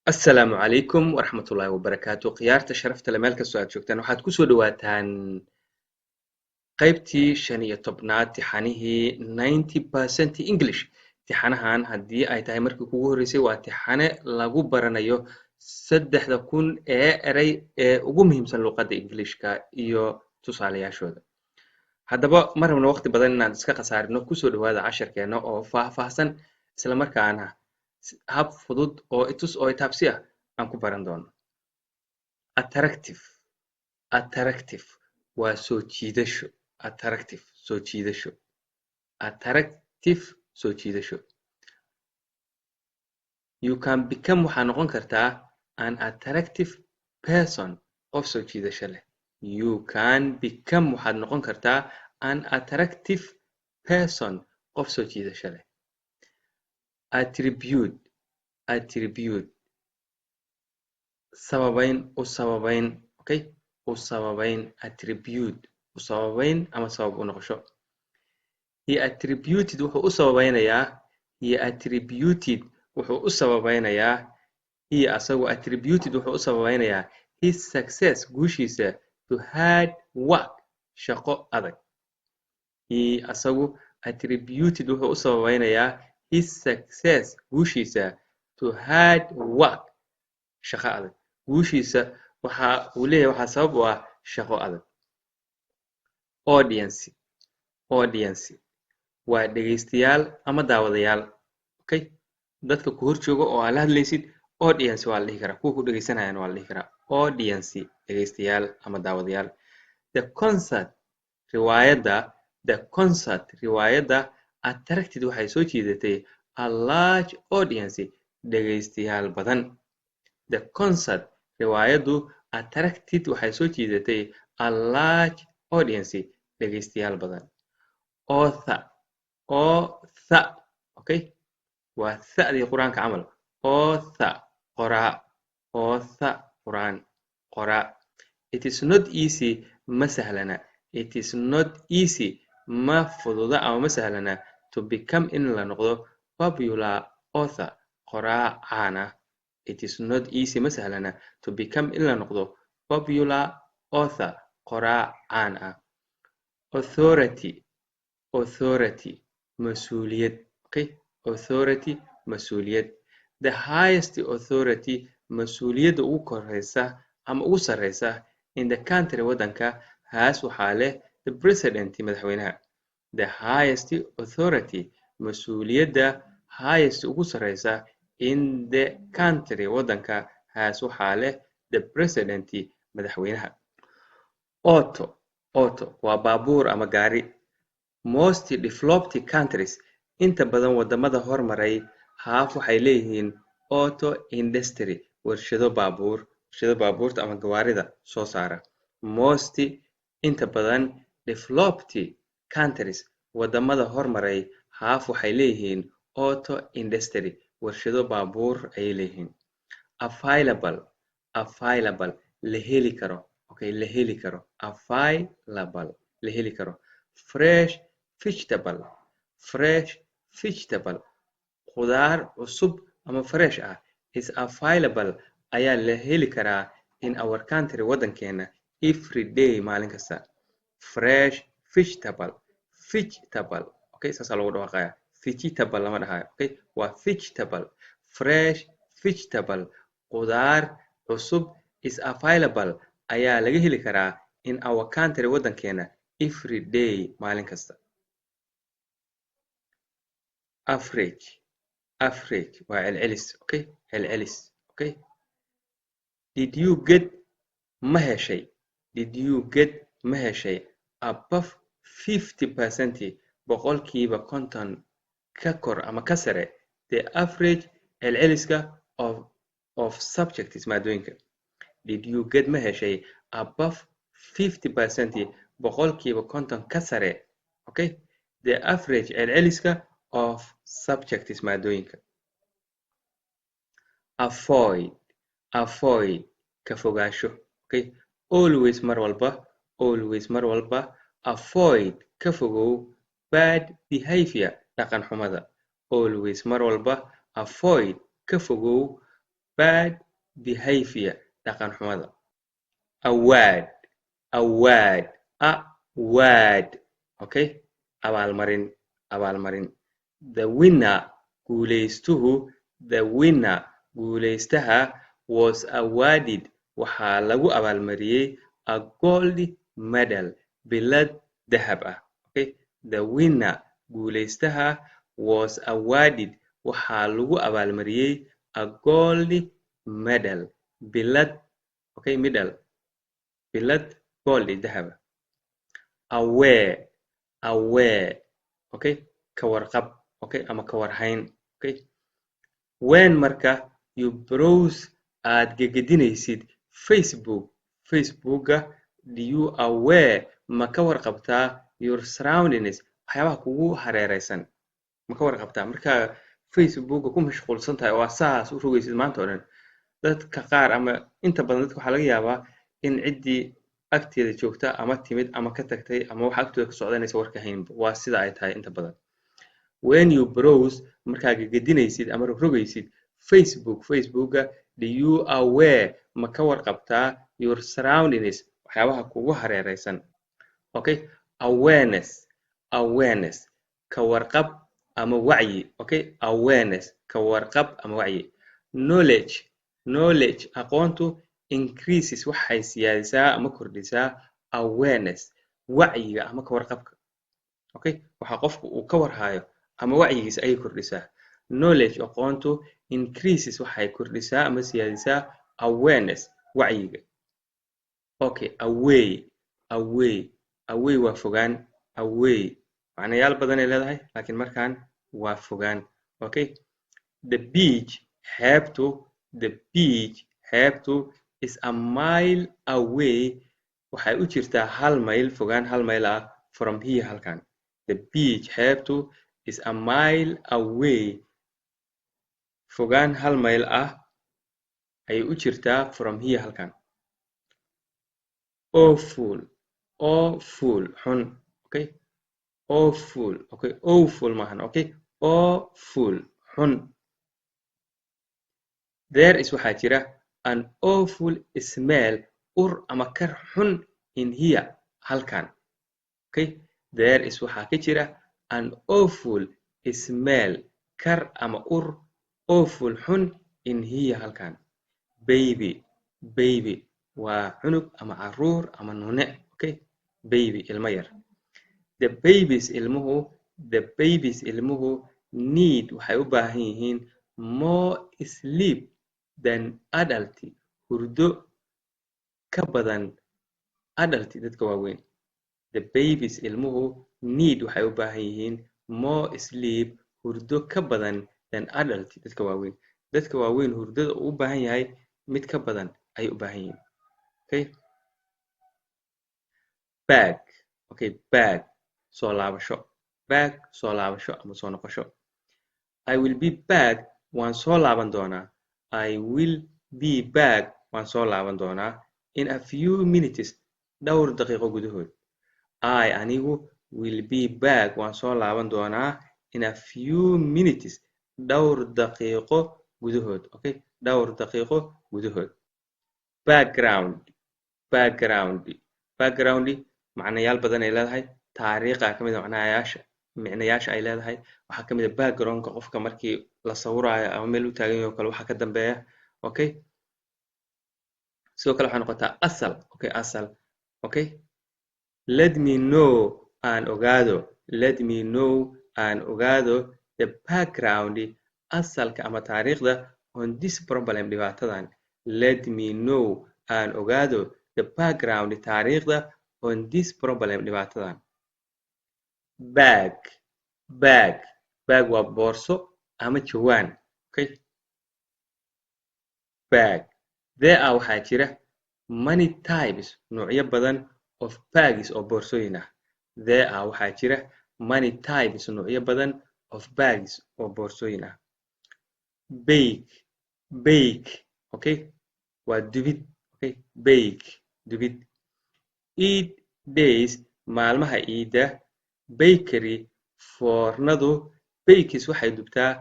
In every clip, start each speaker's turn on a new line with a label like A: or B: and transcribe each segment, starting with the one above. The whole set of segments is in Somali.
A: السلام عليكم ورحمة الله وبركاته khiyaarta sharafta leh meel kastoo aad joogtaan waxaad ku soo dhawaataan qaybtii 15aad tixanihii 90% English tixanahan haddii ay tahay markii kugu horreysay waa tixane lagu baranayo 3,000 ee eray ee ugu muhiimsan luqadda Englishka iyo tusaalayaashooda haddaba ma rabno waqti badan inaan iska khasaarino kusoo dhawaada casharkeena oo faahfaahsan isla markaana hab fudud oo itus oo itaabsi ah aan ku baran doono attractive waa soo jiidasho you can become waxaa noqon kartaa an attractive person qof soo jiidasho leh you can become waxaad noqon kartaa an attractive person qof soo jiidasho leh attribute sababayn u sababayn okay u sababayn attribute u sababayn ama sabab u noqosho he attributed wuxuu u sababaynayaa asagu attributed wuxuu u sababaynayaa his success guushiisa to hard work shaqo adag asagu attributed wuxuu u sababaynayaa his success guushiisa to hard work shaqo adag guushiisa waxa uu leeyahay waxaa sabab u ah shaqo adag audience waa dhegaystayaal ama daawadayaal okay dadka ku hor jooga oo aad la hadlaysid audience waa la dhihi karaa kuwa ku dhegaysanayaan waa la dhihi karaa audience dhegaystayaal ama daawadayaal the concert riwaayadda attracted waxay soo jiidatay a large audience dhegaystayaal badan the concert riwaayaddu attracted waxay soo jiidatay a large audience dhegaystayaal badan author okay waa thadii quraanka camal author qoraa it is not easy ma sahlana it is not easy ma fududa ama ma sahlana to become in la noqdo popular author qoraa caan ah it is not easy ma sahlana to become in la noqdo popular author qoraa caan ah authority mas'uuliyad okay authority mas'uuliyad the highest authority mas'uuliyadda ugu koreysa ama ugu sareysa in the country waddanka has waxaa leh the president madaxweynaha the highest authority mas'uuliyadda highest ugu sareysa in the country waddanka has waxaa leh the president madaxweynaha auto waa baabuur ama gaari most developed countries inta badan wadamada hormaray half waxay leeyihiin auto industry warshado baabuurta ama gawaarida soo saara most inta badan developed countries wadamada hormaray half waxay leeyihiin auto industry warshado baabuur ayay leeyihiin available la heli karo okay la heli karo available la heli karo fresh vegetable khudaar cusub ama fresh ah is available ayaa la heli karaa in our country waddankeena every day maalin kasta fresh vegetable okay saasaa lagu dhawaaqaya vegetable lama dhahayo okay waa vegetable fresh vegetable khudaar cusub is available ayaa laga heli karaa in our country waddankeena every day maalin kasta average waa celcelis okay celcelis okay did you get ma heshay above 50% boqolkiiba 50 ka kor ama ka sare the average celceliska of subjects maadooyinka did you get ma heshay above 50% boqolkiiba 50 ka sare okay the average celceliska of subjects maadooyinka avoid ka fogaansho okay always mar walba avoid ka fogow bad behavior dhaqan xumada always mar walba avoid ka fogow bad behavior dhaqan xumada award award award okay abaalmarin the winner guuleystaha was awarded waxaa lagu abaalmariyey a gold medal bilad dahab ah okay the winner guuleystaha was awarded waxaa lagu abaalmariyey a gold medal bilad okay bilad gold dahab aware okay ka warqab okay ama ka warhayn okay when marka you browse aad gegedinaysid facebooka do you aware ma ka warqabtaa your surroundings waxyaabaha kugu hareeraysan ma ka warqabtaa marka facebooka ku mashquulsan tahay oo saas u rogaysid maanta oo dhan dadka qaar ama inta badan dadka waxaa laga yaabaa in ciddii agteeda joogta ama timid ama ka tagtay ama waxa agtooda ka socdanaysa warka haynba waa sida ay tahay inta badan when you browse markaa gegedinaysid ama rogaysid facebooka do you aware ma ka warqabtaa your surroundings waxyaabaha kugu hareeraysan okay awareness ka warqab ama wacyi okay awareness ka warqab ama wacyi knowledge aqoontu increases waxay siyaadisaa ama kordhisaa awareness wacyiga ama ka warqabka okay waxa qofku uu ka warhayo ama wacyigiisa ayay kordhisaa knowledge aqoontu increases waxay kordhisaa ama siyaadisaa awareness wacyiga okay away waa fogaan away macnayaal badan ay leedahay laakiin markaan waa fogaan okay the beach xeebtu is a mile away waxay u jirtaa 1 mayl fogaan 1 mayl ah from here halkan the beach xeebtu is a mile away fogaan 1 mayl ah ayay u jirtaa from here halkan awful xun okay awful maahan okay awful xun there is waxaa jira an awful smell ur ama kar xun in here halkan okay there is waxaa ka jira an awful smell kar ama ur awful xun in here halkan baby waa cunug ama caruur ama nune okay baby ilmo yar the babies ilmuhu need waxay u baahan yihiin more sleep than adult hurdo ka badan adult dadka waaweyn the babies ilmuhu need waxay u baahan yihiin more sleep hurdo ka badan than adult dadka waaweyn hurdada uu u baahan yahay mid ka badan ayay u baahan yihiin okay bag soo laabasho ama soo noqosho I will be back waan soo laaban doonaa I will be back waan soo laaban doonaa in a few minutes dhowr daqiiqo gudahood anigu will be back waan soo laaban doonaa in a few minutes dhowr daqiiqo gudahood okay dhowr daqiiqo gudahood background macnayaal badan ay leedahay taariikha kamid ah micnayaasha ay leedahay waxaa kamid ah backgroundka qofka markii la sawiraayo ama meel u taagan yahay kale waxa ka dambeeya okay sidoo kale waxay noqotaa asal okay let me know aan ogaado the background asalka ama taariikhda on this problem dhibaatadan let me know aan ogaado the background taariikhda on this problem dhibaatadan bag waa boorso ama jawaan okay bag there are waxaa jira many types noocyo badan of bags oo boorsooyin ah there are waxaa jira many types noocyo badan of bags oo boorsooyin ah bake okay waa dubid okay dubid eat days maalmaha iida bakery foornadu bakes waxay dubtaa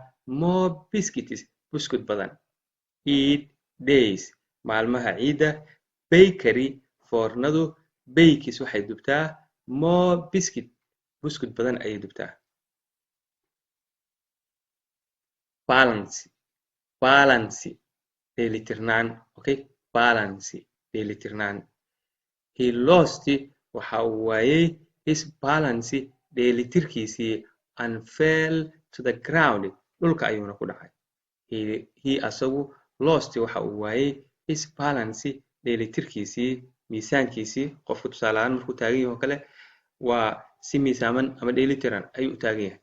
A: more biscuits buskud badan eid days maalmaha ciida bakery foornadu bakes waxay dubtaa more biscuit buskud badan ayay dubtaa balance dheelitirnaan okay balance dheelitirnaan he lost waxa uu waayay his balance dheelitirkiisii and fell to the ground dhulka ayuuna ku dhacay he asagu lost waxa uu waayay his balance dheelitirkiisii miisaankiisii qofku tusaale ahaan markuu taagan yahay oo kale waa si miisaaman ama dheelitiran ayuu u taagan yahay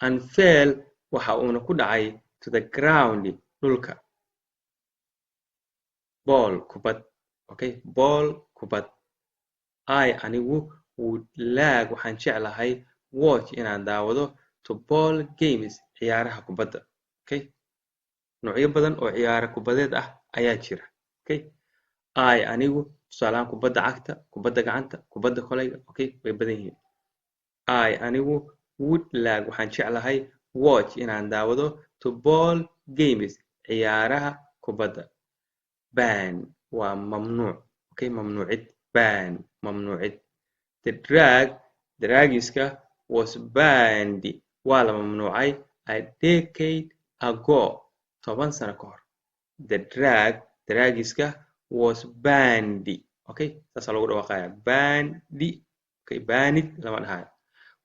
A: and fell waxa uuna ku dhacay to the ground dhulka ball kubad okay ball kubad anigu would like waxaan jeclahay watch inaan daawado to ball games ciyaaraha kubadda okay noocyo badan oo ciyaaro kubadeed ah ayaa jira okay anigu tusaalahaan kubadda cagta kubadda gacanta kubadda kolayga okay way badan yihiin anigu would like waxaan jeclahay watch inaan daawado to ball games ciyaaraha kubadda ban waa mamnuuc okay mamnuucid ban mamnuucid the dragiska was banned waa la mamnuucay a decade ago 10 sano ka hor the dragiska was banned okay saasa lagu dhawaaqaya banned okay banned lama dhahayo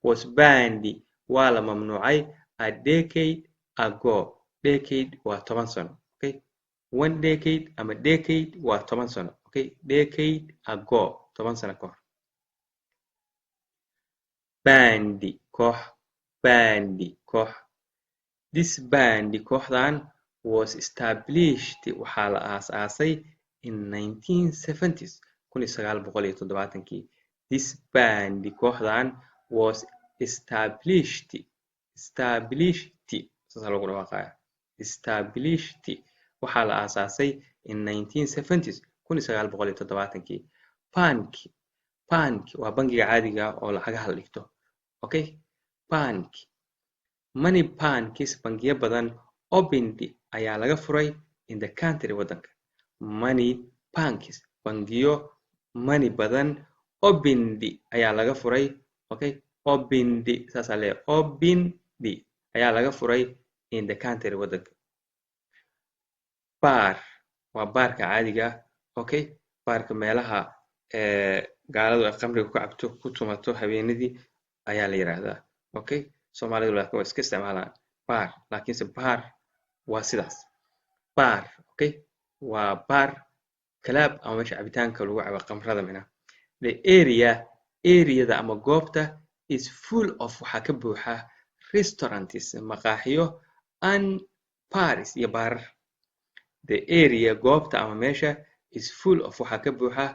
A: was banned waa la mamnuucay a decade ago decade waa 10 sano okay one decade ama decade waa 10 sano okay decade ago 10 sano ka hor band koox this band kooxdan was established waxaa la aasaasay in 1970s 1970kii this band kooxdan was established saasa lagu dhawaaqaya established waxaa la aasaasay in 1970s 1970kii bank waa bangiga caadiga oo lacagaha la dhigto okay bank money banks bangiyo badan opened ayaa laga furay in the country wadanka money banks bangiyo money badan opened ayaa laga furay okay opened saasa le opened ayaa laga furay in the country wadanka bar waa baarka caadiga okay baarka meelaha gaaladu ay khamriga ku cabto ku tumato habeenadii ayaa la yiraahdaa okay Soomaalidu laakiin waa iska isticmaalaan bar laakiinse bar waa sidaas bar okay waa bar club ama meesha cabitaanka lagu cabo khamrada macnaha the area ama goobta is full of waxa ka buuxa restaurants maqaaxiyo and bars iyo baarar the area goobta ama meesha is full of waxa ka buuxa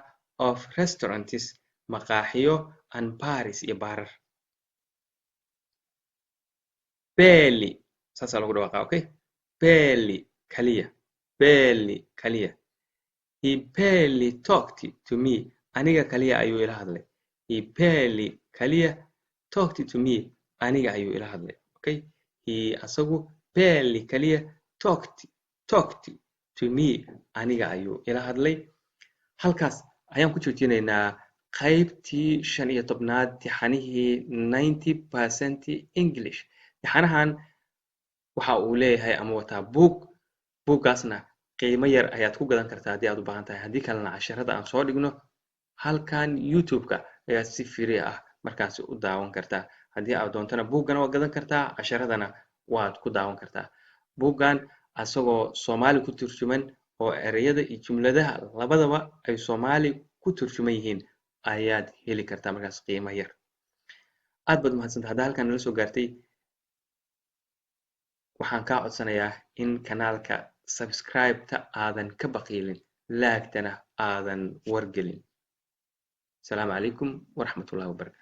A: of restaurants maqaaxiyo and bars iyo baarar barely saasa lagu dhawaaqaa okay barely kaliya he barely talked to me aniga kaliya ayuu ila hadlay he barely kaliya talked to me aniga ayuu ila hadlay okay he asagu barely kaliya talked to me aniga ayuu ila hadlay halkaas ayaan ku joojinaynaa qaybtii 15aad tixanihii 90% English tixanahan waxa uu leeyahay ama wataa buuggaasna qiimo yar ayaad ku gadan kartaa haddii aad u baahan tahay haddii kalena casharada aan soo dhigno halkan YouTube-ka ayaad si free ah markaasi u daawan kartaa haddii aad doontana buuggana waad gadan kartaa casharadana waad ku daawan kartaa buuggan asagoo Soomaali ku turjuman oo ereyada iyo jumladaha labadaba ay Soomaali ku turjuman yihiin ayaad heli kartaa markaas qiimo yar aad baad mahadsantahay hadda halkan nala soo gaartay waxaan kaa codsanayaa in kanaalka subscribe-ta aadan ka baqiilin laagtana aadan wargelin. Asalaamu calaykum waraxmatullaahi wabarakaatu.